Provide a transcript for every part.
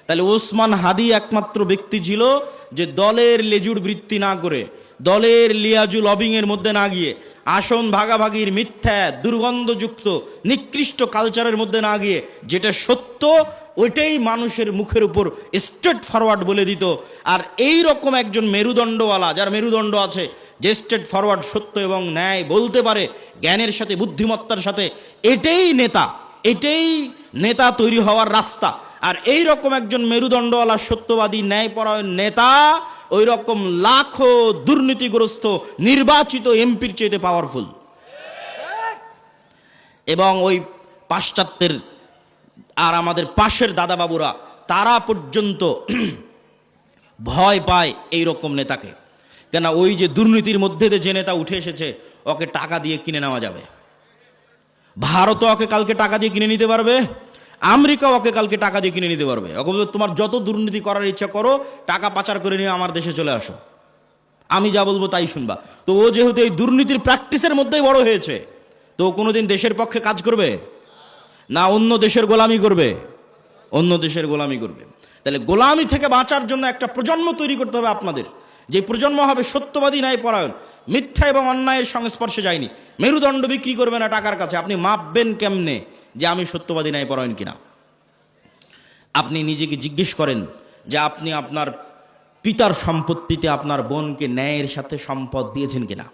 তাহলে ওসমান হাদি একমাত্র ব্যক্তি ছিল যে দলের লেজুর বৃত্তি না করে, দলের লিয়াজু লবিংয়ের মধ্যে না গিয়ে, আসন ভাগাভাগির মিথ্যা দুর্গন্ধযুক্ত নিকৃষ্ট কালচারের মধ্যে না গিয়ে যেটা সত্য ওইটাই মানুষের মুখের উপর স্ট্রেট ফরওয়ার্ড বলে দিত। আর এই রকম একজন মেরুদণ্ডওয়ালা, যার মেরুদণ্ড আছে, যে স্ট্রেট ফরওয়ার্ড সত্য এবং ন্যায় বলতে পারে জ্ঞানের সাথে বুদ্ধিমত্তার সাথে, এটাই নেতা, এটাই নেতা তৈরি হওয়ার রাস্তা। আর এই রকম একজন মেরুদণ্ডওয়ালা সত্যবাদী ন্যায়পরায়ণ নেতা ওই রকম লাখো দুর্নীতিগ্রস্ত নির্বাচিত এমপির চেয়ে পাওয়ারফুল। এবং ওই পাশ্চাত্যের আর আমাদের পাশের দাদাবাবুরা তারা পর্যন্ত ভয় পায় এই রকম নেতাকে। কেন? ওই যে দুর্নীতির মধ্যে যে নেতা উঠে এসেছে, ওকে টাকা দিয়ে কিনে নেওয়া যাবে। ভারতও ওকে কালকে টাকা দিয়ে কিনে নিতে পারবে, আমেরিকা ওকে কালকে টাকা দিয়ে কিনে নিতে পারবে। ওকে বলবে তোমার যত দুর্নীতি করার ইচ্ছা করো, টাকা পাচার করে নিয়ে আমার দেশে চলে আসো, আমি যা বলবো তাই শুনবা। তো ও যেহেতু এই দুর্নীতির প্র্যাকটিসের মধ্যেই বড় হয়েছে, তো ও কোনোদিন দেশের পক্ষে কাজ করবে না, অন্য দেশের গোলামি করবে, অন্য দেশের গোলামি করবে। তাহলে গোলামি থেকে বাঁচার জন্য একটা প্রজন্ম তৈরি করতে হবে আপনাদের, যে প্রজন্ম হবে সত্যবাদী ন্যায়পরায়ণ, মিথ্যা এবং অন্যায়ের সংস্পর্শে যায়নি, মেরুদণ্ড বিক্রি করবে না টাকার কাছে। আপনি মাপবেন কেমনে যে আমি সত্যবাদী ন্যায়পরায়ণ কিনা? আপনি নিজেকে জিজ্ঞেস করেন যে আপনি আপনার পিতার সম্পত্তিতে আপনার বোনকে ন্যায়ের সাথে সম্পদ দিয়েছেন কিনা?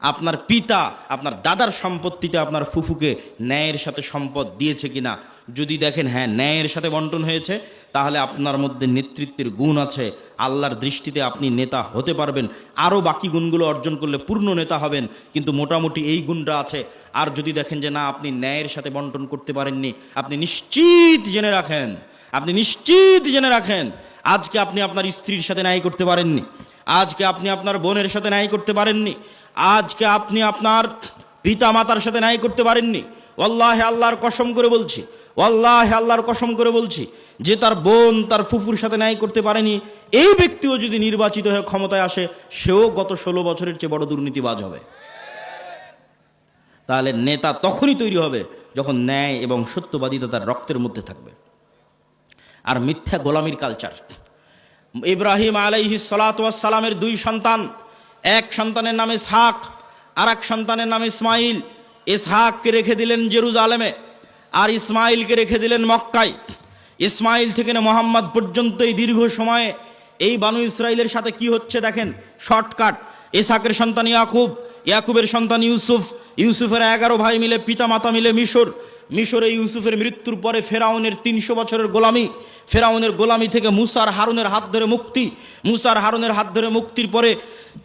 আপনার পিতা আপনার দাদার সম্পত্তিতে আপনার ফুফুকে ন্যায়ের সাথে সম্পদ দিয়েছে কিনা? যদি দেখেন হ্যাঁ ন্যায়ের সাথে বন্টন হয়েছে, তাহলে আপনার মধ্যে নেতৃত্বের গুণ আছে, আল্লাহর দৃষ্টিতে আপনি নেতা হতে পারবেন। আরও বাকি গুণগুলো অর্জন করলে পূর্ণ নেতা হবেন, কিন্তু মোটামুটি এই গুণটা আছে। আর যদি দেখেন যে না, আপনি ন্যায়ের সাথে বন্টন করতে পারেননি, আপনি নিশ্চিত জেনে রাখেন, আপনি নিশ্চিত জেনে রাখেন আজকে আপনি আপনার স্ত্রীর সাথে ন্যায় করতে পারেননি, আজকে আপনি আপনার বোনের সাথে ন্যায় করতে পারেননি, আজকে আপনি আপনার পিতা মাতার সাথে ন্যায় করতে পারেননি। ওয়াল্লাহি আল্লাহর কসম করে বলছি, ওয়াল্লাহি আল্লাহর কসম করে বলছি, যে তার বোন তার ফুফুর সাথে ন্যায় করতে পারেনি, এই ব্যক্তিও যদি নির্বাচিত হয়ে ক্ষমতায় আসে, সেও গত 16 বছরের চেয়ে বড় দুর্নীতিবাজ হবে। তাহলে নেতা তখনই তৈরি হবে যখন ন্যায় এবং সত্যবাদিতা তার রক্তের মধ্যে থাকবে। আর মিথ্যা গোলামির কালচার। ইব্রাহিম আলাইহিস সালাতু ওয়াস সালামের 2 সন্তান, এক সন্তানের নাম ইসহাক, আর এক সন্তানের নাম ইসমাইল। ইসহাককে রেখে দিলেন জেরুজালেমে, আর ইসমাইলকে রেখে দিলেন মক্কায়। ইসমাইল থেকে মোহাম্মদ পর্যন্ত এই দীর্ঘ সময়ে এই বানু ইসরাইলের সাথে কি হচ্ছে দেখেন, শর্টকাট। ইসহাকের সন্তান ইয়াকুব, ইয়াকুবের সন্তান ইউসুফ, ইউসুফের 11 ভাই মিলে পিতা মাতা মিলে মিশর। মিশরে ইউসুফের মৃত্যুর পরে ফেরাউনের 300 বছরের গোলামি, ফেরাউনের গোলামি থেকে মুসার হারুনের হাত ধরে মুক্তি, মুসার হারুনের হাত ধরে মুক্তির পরে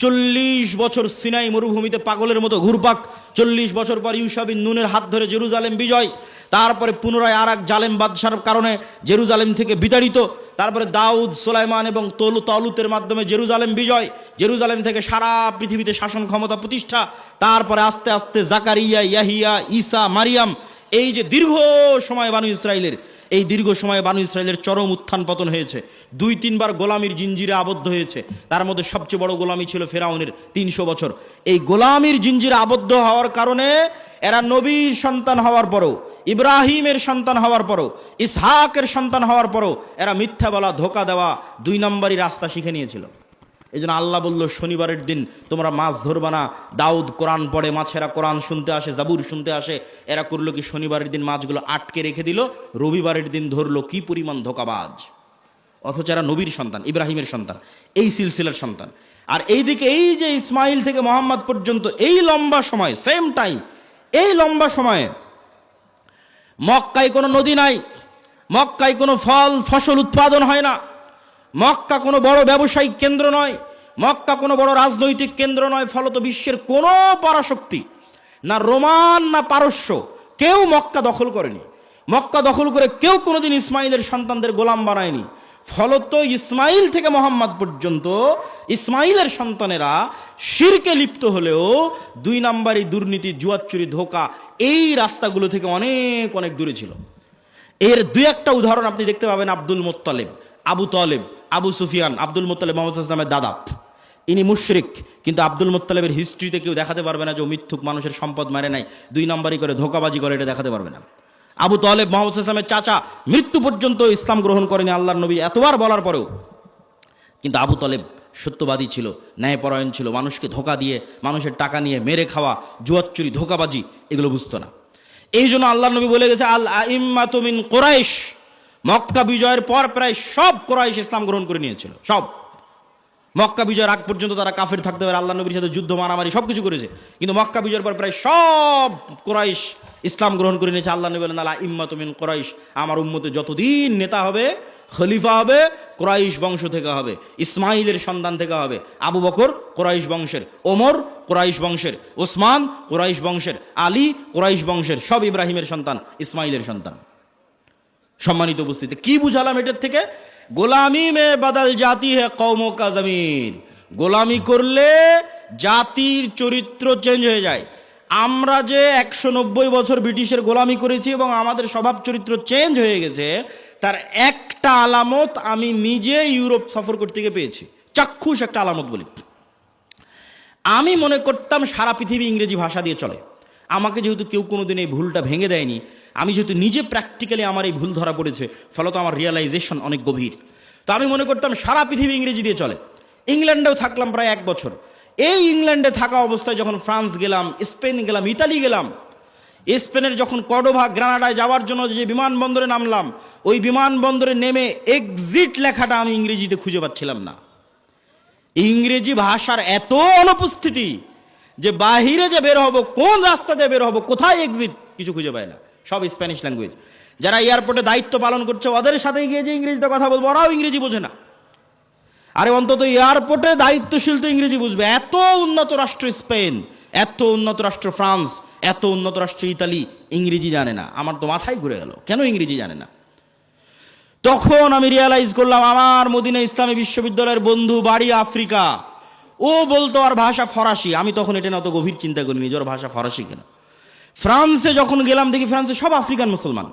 40 বছর সিনাই মরুভূমিতে পাগলের মতো ঘুরপাক, 40 বছর পর ইউশা বিন নুনের হাত ধরে জেরুজালেম বিজয়, তারপরে পুনরায় আর এক জালেম বাদশার কারণে জেরুজালেম থেকে বিতাড়িত, তারপরে দাউদ, সুলাইমান এবং তালুতের মাধ্যমে জেরুজালেম বিজয়, জেরুজালেম থেকে সারা পৃথিবীতে শাসন ক্ষমতা প্রতিষ্ঠা, তারপরে আস্তে আস্তে জাকারিয়া, ইয়াহিয়া, ঈসা, মারিয়াম। এই যে দীর্ঘ সময় বানু ইসরাইলের, এই দীর্ঘ সময়ে বানু ইসরাইলের চরম উত্থান পতন হয়েছে, 2-3 বার গোলামির জিঞ্জিরে আবদ্ধ হয়েছে। তার মধ্যে সবচেয়ে বড় গোলামি ছিল ফেরাউনের 300 বছর। এই গোলামির জিঞ্জিরে আবদ্ধ হওয়ার কারণে এরা নবীর সন্তান হওয়ার পরও, ইব্রাহিমের সন্তান হওয়ার পরও, ইসহাকের সন্তান হওয়ার পরও এরা মিথ্যা বলা, ধোকা দেওয়া, 2 নম্বরই রাস্তা শিখে নিয়েছিল। এই জন্য আল্লাহ বলল, শনিবারের দিন তোমরা মাছ ধরবা না। দাউদ কোরআন পড়ে, মাছেরা কোরআন শুনতে আসে, জাবুর শুনতে আসে। এরা করলো কি, শনিবারের দিন মাছগুলো আটকে রেখে দিল, রবিবারের দিন ধরলো। কি পরিমাণ ধোকাবাজ! অথচ এরা নবীর সন্তান, ইব্রাহিমের সন্তান, এই সিলসিলার সন্তান। আর এইদিকে এই যে ইসমাইল থেকে মোহাম্মদ পর্যন্ত এই লম্বা সময়, সেম টাইম, এই লম্বা সময়ে মক্কায় কোনো নদী নাই, মক্কায় কোনো ফল ফসল উৎপাদন হয় না, মক্কা কোনো বড় ব্যবসায়িক কেন্দ্র নয়, মক্কা কোনো বড় রাজনৈতিক কেন্দ্র নয়। ফলত বিশ্বের কোনো পরাশক্তি, না রোমান না পারস্য, কেউ মক্কা দখল করেনি। মক্কা দখল করে কেউ কোনোদিন ইসমাইলের সন্তানদের গোলাম বানায়নি। ফলত ইসমাইল থেকে মোহাম্মদ পর্যন্ত ইসমাইলের সন্তানেরা শিরকে লিপ্ত হলেও 2 নম্বরই দুর্নীতি, জুয়াচুরি, ধোকা, এই রাস্তাগুলো থেকে অনেক অনেক দূরে ছিল। এর 2-1টা উদাহরণ আপনি দেখতে পাবেন। Abdul Muttalib, Abu Taleb, Abu Sufian. Abdul Muttalib Muhammad সাল্লাল্লাহু আলাইহি ওয়াসাল্লামের দাদা, ইনি মুশরিক, কিন্তু আব্দুল মুত্তালিবের হিস্ট্রিতে কেউ দেখাতে পারবে না যে ও মিথ্যুক, মানুষের সম্পদ মারে নাই, 2 নম্বরই করে ধোকাবাজি করে, এটা দেখাতে পারবে না। আবু তালেব মুহাম্মদ সাল্লাল্লাহু আলাইহি ওয়াসাল্লামের চাচা, মৃত্যু পর্যন্ত ইসলাম গ্রহণ করেনি আল্লাহর নবী এতবার বলার পরেও। কিন্তু আবু তালেব সত্যবাদী ছিল, ন্যায়পরায়ণ ছিল, মানুষকে ধোকা দিয়ে, মানুষের টাকা নিয়ে মেরে খাওয়া, জুয়ার চুরি, ধোকাবাজি এগুলো বুঝতো না। এই জন্য আল্লাহর নবী বলে গেছে, আল আইম্মাতু মিন কুরাইশ, মক্কা বিজয়ের পর প্রায় সব কুরাইশ ইসলাম গ্রহণ করে নিয়েছিল। সব মক্কা বিজয়ের আগ পর্যন্ত তারা কাফের থাকতে পারে, আল্লাহ নবীর সাথে যুদ্ধ মারামারি সব কিছু করেছে, কিন্তু মক্কা বিজয়ের পর প্রায় সব কুরাইশ ইসলাম গ্রহণ করে নিয়েছে। আল্লাহ নবী বলেন, আল আইম্মাতু মিন কুরাইশ, আমার উম্মতে যতদিন নেতা হবে, খলিফা হবে, কুরাইশ বংশ থেকে হবে, ইসমাইলের সন্তান থেকে হবে। আবু বকর কুরাইশ বংশের, ওমর কুরাইশ বংশের, ওসমান কুরাইশ বংশের, আলী কুরাইশ বংশের, সব ইব্রাহিমের সন্তান, ইসমাইলের সন্তান। সম্মানিত উপস্থিতি, কি বুঝালাম এটার থেকে? গোলামি মে বদল জাতি হে কওমো কা জমির, গোলামি করলে জাতির চরিত্র চেঞ্জ হয়ে যায়। আমরা যে 190 বছর ব্রিটিশের গোলামি করেছি এবং আমাদের স্বভাব চরিত্র চেঞ্জ হয়ে গেছে, তার একটা আলামত আমি নিজে ইউরোপ সফর করতে গিয়ে পেয়েছি, চাক্ষুষ একটা আলামত বলি। আমি মনে করতাম সারা পৃথিবী ইংরেজি ভাষা দিয়ে চলে। আমাকে যেহেতু কেউ কোনোদিন এই ভুলটা ভেঙে দেয়নি, আমি যেহেতু নিজে প্র্যাকটিক্যালি আমার এই ভুল ধরা পড়েছে, ফলত আমার রিয়েলাইজেশন অনেক গভীর। তো আমি মনে করতাম সারা পৃথিবী ইংরেজি দিয়ে চলে। ইংল্যান্ডেও থাকলাম প্রায় 1 বছর। এই ইংল্যান্ডে থাকা অবস্থায় যখন ফ্রান্স গেলাম, স্পেন গেলাম, ইতালি গেলাম, স্পেনের যখন কর্ডোভা, গ্রানাডায় যাওয়ার জন্য যে বিমানবন্দরে নামলাম, ওই বিমানবন্দরে নেমে এক্সিট লেখাটা আমি ইংরেজিতে খুঁজে পাচ্ছিলাম না। ইংরেজি ভাষার এত অনুপস্থিতি যে বাহিরে যে বের হবো, কোন রাস্তা দিয়ে বের হবো, কোথায় এক্সিট, কিছু খুঁজে পায় না, সব স্প্যানিশ ল্যাঙ্গুয়েজ। যারা এয়ারপোর্টে দায়িত্ব পালন করছে, ওদের সাথে গিয়ে যে ইংরেজিতে কথা বলবো, ওরাও ইংরেজি বোঝে না। আরে অন্তত এয়ারপোর্টে দায়িত্বশীল তো ইংরেজি বুঝবে। এত উন্নত রাষ্ট্র স্পেন, এত উন্নত রাষ্ট্র ফ্রান্স, এত উন্নত রাষ্ট্র ইতালি, ইংরেজি জানে না। আমার তো মাথায় ঘুরে গেল, কেন ইংরেজি জানে না? তখন আমি রিয়ালাইজ করলাম, আমার মদিনা ইসলামী বিশ্ববিদ্যালয়ের বন্ধু, বাড়ি আফ্রিকা, ও বলতো আর ভাষা ফরাসি। আমি তখন এটা না অত গভীর চিন্তা করিনি যে ওর ভাষা ফরাসি কেন। ফ্রান্সে যখন গেলাম, দেখি ফ্রান্সে সব আফ্রিকান মুসলমান।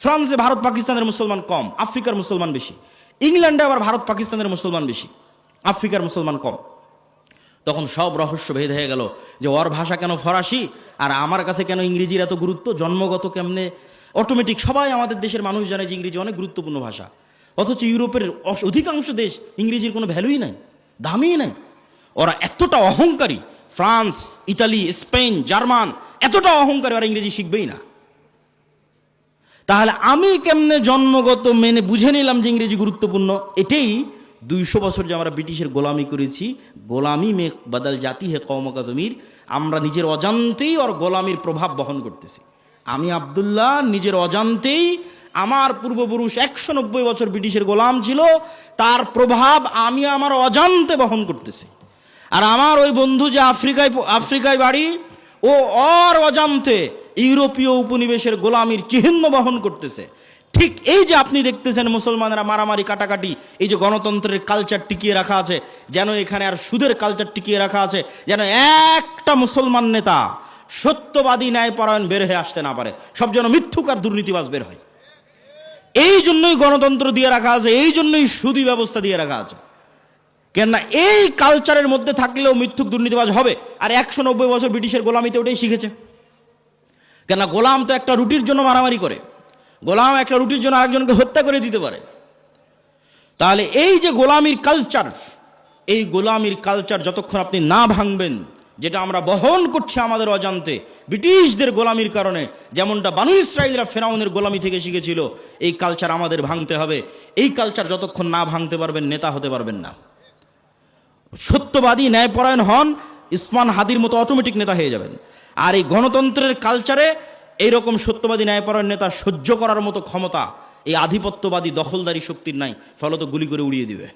ফ্রান্সে ভারত পাকিস্তানের মুসলমান কম, আফ্রিকার মুসলমান বেশি। ইংল্যান্ডে আবার ভারত পাকিস্তানের মুসলমান বেশি, আফ্রিকার মুসলমান কম। তখন সব রহস্য ভেদ হয়ে গেল যে ওর ভাষা কেন ফরাসি আর আমার কাছে কেন ইংরেজির এত গুরুত্ব, জন্মগত কেমনে অটোমেটিক। সবাই আমাদের দেশের মানুষ জানে যে ইংরেজি অনেক গুরুত্বপূর্ণ ভাষা, অথচ ইউরোপের অধিকাংশ দেশ ইংরেজির কোনো ভ্যালুই নাই, দামই নাই। ওরা এতটা অহংকারী, ফ্রান্স, ইতালি, স্পেন, জার্মান এতটা অহংকারী, ওরা ইংরেজি শিখবেই না। তাহলে আমি কেমনে জন্মগত মেনে বুঝে নিলাম যে ইংরেজি গুরুত্বপূর্ণ? এটাই 200 বছর যে আমরা ব্রিটিশের গোলামি করেছি, গোলামি মে বদল জাতি হে কওমো কা জমির, আমরা নিজের অজান্তেই ওর গোলামির প্রভাব বহন করতেছি। আমি আব্দুল্লাহ নিজের অজান্তেই, আমার পূর্বপুরুষ 190 বছর ব্রিটিশের গোলাম ছিল, তার প্রভাব আমি আমার অজান্তে বহন করতেছি। আর আমার ওই বন্ধু যে আফ্রিকায় বাড়ি, ও ওর অজান্তে ইউরোপীয় উপনিবেশের গোলামির চিহ্ন বহন করতেছে। ঠিক এই যে আপনি দেখতেছেন মুসলমানেরা মারামারি, কাটাকাটি, এই যে গণতন্ত্রের কালচার টিকিয়ে রাখা আছে, যেন এখানে আর সুদের কালচার টিকিয়ে রাখা আছে, যেন একটা মুসলমান নেতা সত্যবাদী ন্যায়পরায়ণ বের হয়ে আসতে না পারে, সব যেন মিথ্যুক আর দুর্নীতিবাজ বের হয়। এই জন্যই গণতন্ত্র দিয়ে রাখা আছে, এই জন্যই সুদী ব্যবস্থা দিয়ে রাখা আছে। কেননা এই কালচারের মধ্যে থাকলেও মিথ্যুক দুর্নীতিবাজ হবে। আর 190 বছর ব্রিটিশের গোলামিতে ওটাই শিখেছে। কেননা গোলাম তো একটা রুটির জন্য মারামারি করে, গোলাম একটা রুটির জন্য আরেকজনকে হত্যা করে দিতে পারে। তাহলে এই যে গোলামির কালচার, এই গোলামির কালচার যতক্ষণ আপনি না ভাঙবেন, যেটা আমরা বহন করছি আমাদের অজান্তে ব্রিটিশদের গোলামির কারণে, যেমনটা বানু ইসরাইলরা ফেরাউনের গোলামি থেকে শিখেছিল, এই কালচার আমাদের ভাঙতে হবে। এই কালচার যতক্ষণ না ভাঙতে পারবেন, নেতা হতে পারবেন না। সত্যবাদী ন্যায়পরায়ণ হন, ইসমান হাদির মতো অটোমেটিক নেতা হয়ে যাবেন। আর এই গণতন্ত্রের কালচারে এইরকম সত্যবাদী ন্যায়পরায়ণ নেতা সহ্য করার মতো ক্ষমতা এই আধিপত্যবাদী দখলদারি শক্তির নাই, ফলত গুলি করে উড়িয়ে দিবে।